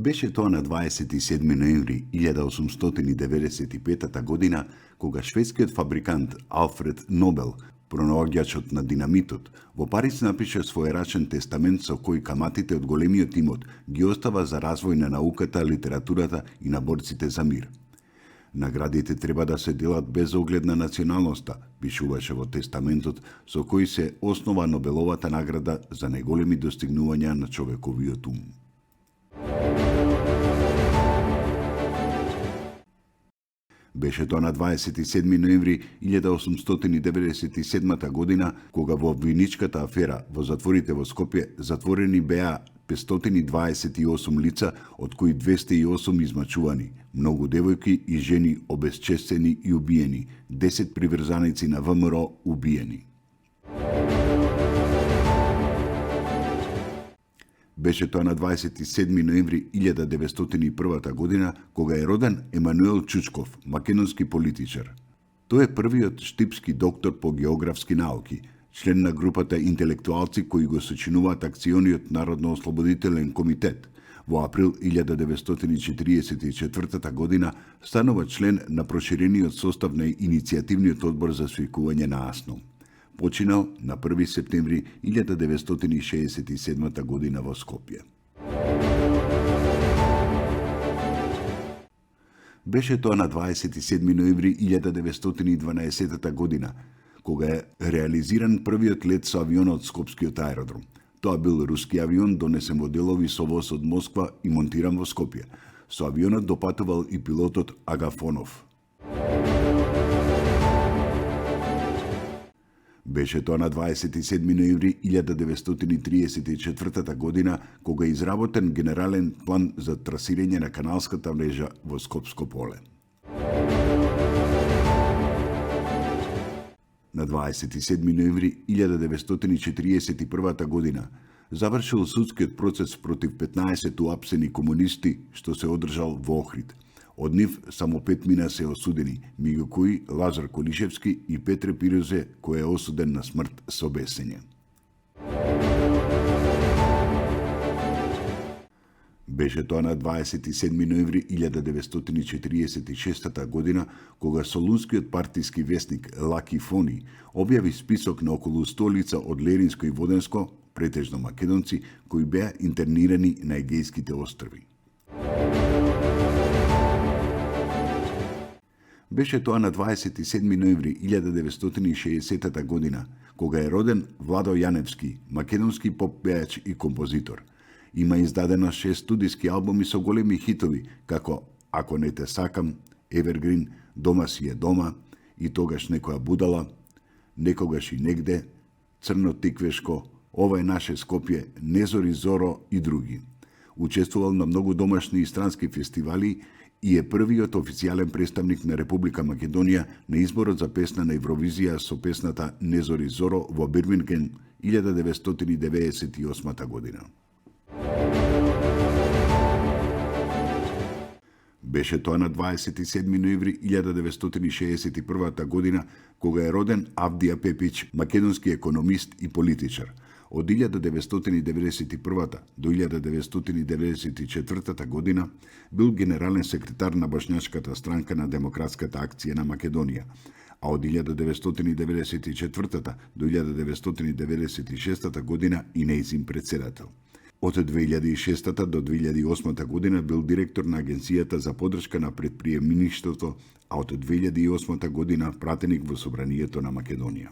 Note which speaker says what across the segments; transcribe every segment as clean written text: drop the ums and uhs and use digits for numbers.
Speaker 1: Беше тоа на 27 ноември 1895 година, кога шведскиот фабрикант Алфред Нобел, пронаоѓачот на динамитот, во Париз напише своерачен тестамент со кој каматите од големиот имот ги остава за развој на науката, литературата и на борците за мир. Наградите треба да се делат без оглед на националноста, пишуваше во тестаментот, со кој се основа Нобеловата награда за најголеми достигнувања на човековиот ум. Беше тоа на 27 ноември 1897 година, кога во обвиничката афера во затворите во Скопје затворени беа 528 лица, од кои 208 измачувани, многу девојки и жени обесчестени и убиени, 10 приврзаници на ВМРО убиени. Беше тоа на 27 ноември 1901 година, кога е роден Емануел Чучков, македонски политичар. Тој е првиот штипски доктор по географски науки, член на групата интелектуалци кои го сочинуваат акциониот Народно-ослободителен комитет. Во април 1944 година станува член на проширениот состав на иницијативниот одбор за свикување на АСНО. Починал на 1 септември 1967 година во Скопје. Беше тоа на 27 ноември 1912 година, кога е реализиран првиот лет со авион од Скопскиот аеродром. Тоа бил руски авион донесен во делови со воз од Москва и монтиран во Скопје. Со авионот допатувал и пилотот Агафонов. Беше тоа на 27 ноември 1934 година, кога е изработен генерален план за трасирање на каналската мрежа во Скопско поле. На 27 ноември 1941 година завршил судскиот процес против 15 уапсени комунисти што се одржал во Охрид. Од нив само 5 мина се осудени, меѓу кои Лазар Колишевски и Петре Пирозе, кој е осуден на смрт со бесење. Беше тоа на 27 ноември 1946 година, кога Солунскиот партиски весник Лаки Фони објави список на околу 100 лица од Леринско и Воденско, претежно македонци, кои беа интернирани на Егејските острви. Беше тоа на 27 ноември 1960 година, кога е роден Владо Јаневски, македонски поп пејач и композитор. Има издадено 6 студиски албуми со големи хитови, како Ако не те сакам, Евергрин, Дома си е дома, И тогаш некоја будала, Некогаш и негде, Црно тиквешко, Ова е наше Скопје, Незори зоро и други. Учествувал на многу домашни и странски фестивали и е првиот официјален представник на Република Македонија на изборот за песна на Евровизија со песната Незори зоро во Бирмингем 1998 година. Беше тоа на 27 ноември 1961 година, кога е роден Авдија Пепич, македонски економист и политичар. Од 1991 до 1994 година бил генерален секретар на Бошњачката странка на Демократската акција на Македонија, а од 1994 до 1996 година и нејзин председател. Од 2006 до 2008 година бил директор на Агенцијата за поддршка на предприемништвото, а од 2008 година пратеник во Собранието на Македонија.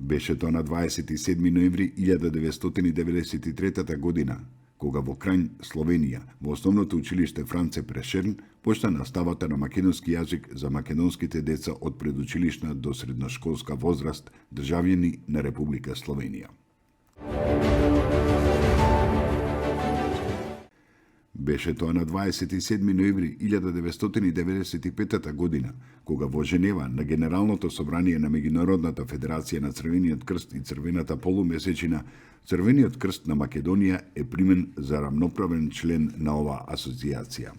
Speaker 1: Беше тоа на 27 ноември 1993 година, кога во Крањ, Словенија, во основното училиште Франце Прешерн, почна наставата на македонски јазик за македонските деца од предучилишна до средношколска возраст, државјани на Република Словенија. Беше тоа на 27 ноември 1995 година, кога во Женева на Генералното собрание на Меѓународната федерација на Црвениот крст и Црвената полумесечина, Црвениот крст на Македонија е примен за рамноправен член на оваа асоцијација.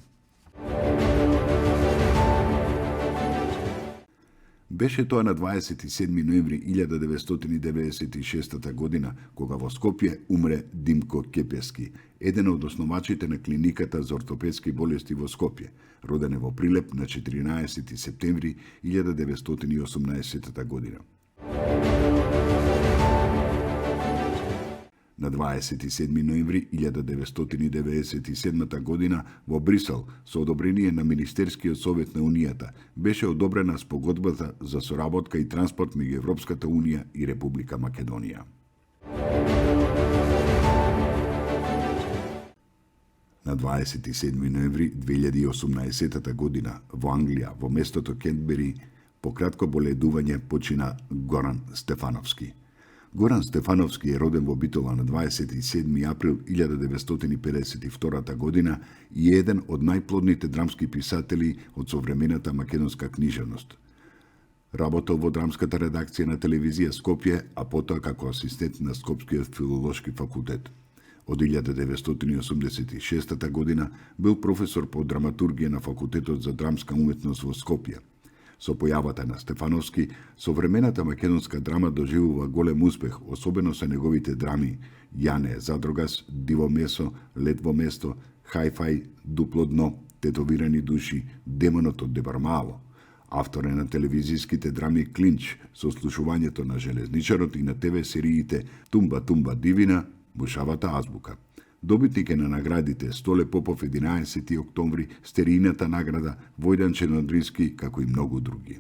Speaker 1: Беше тоа на 27 ноември 1996 година, кога во Скопје умре Димко Кепески, еден од основачите на клиниката за ортопедски болести во Скопје, роден е во Прилеп на 14 септември 1918 година. На 27 ноември 1997 година во Брисел со одобрение на Министерскиот совет на Унијата беше одобрена спогодбата за соработка и транспорт меѓу Европската Унија и Република Македонија. На 27 ноември 2018 година во Англија, во местото Кентбери, по кратко боледување почина Горан Стефановски. Горан Стефановски е роден во Битола на 27 април 1952 година и е еден од најплодните драмски писатели од современата македонска книжевност. Работел во драмската редакција на телевизија Скопје, а потоа како асистент на Скопскиот филолошки факултет. Од 1986 година бил професор по драматургија на Факултетот за драмска уметност во Скопје. Со појавата на Стефановски, современата македонска драма доживува голем успех, особено со неговите драми Јане Задрогас, Диво месо, Лет во место, Хај-фај, Дупло дно, Тетовирани души, Демонот од Дебармало. Автор е на телевизиските драми Клинч, со слушувањето на Железничарот и на ТВ сериите Тумба Тумба Дивина, Бушавата азбука. Добитник е на наградите Столе Попов 11. октомври, Стеријината награда, Војдан Чернодрински, како и многу други.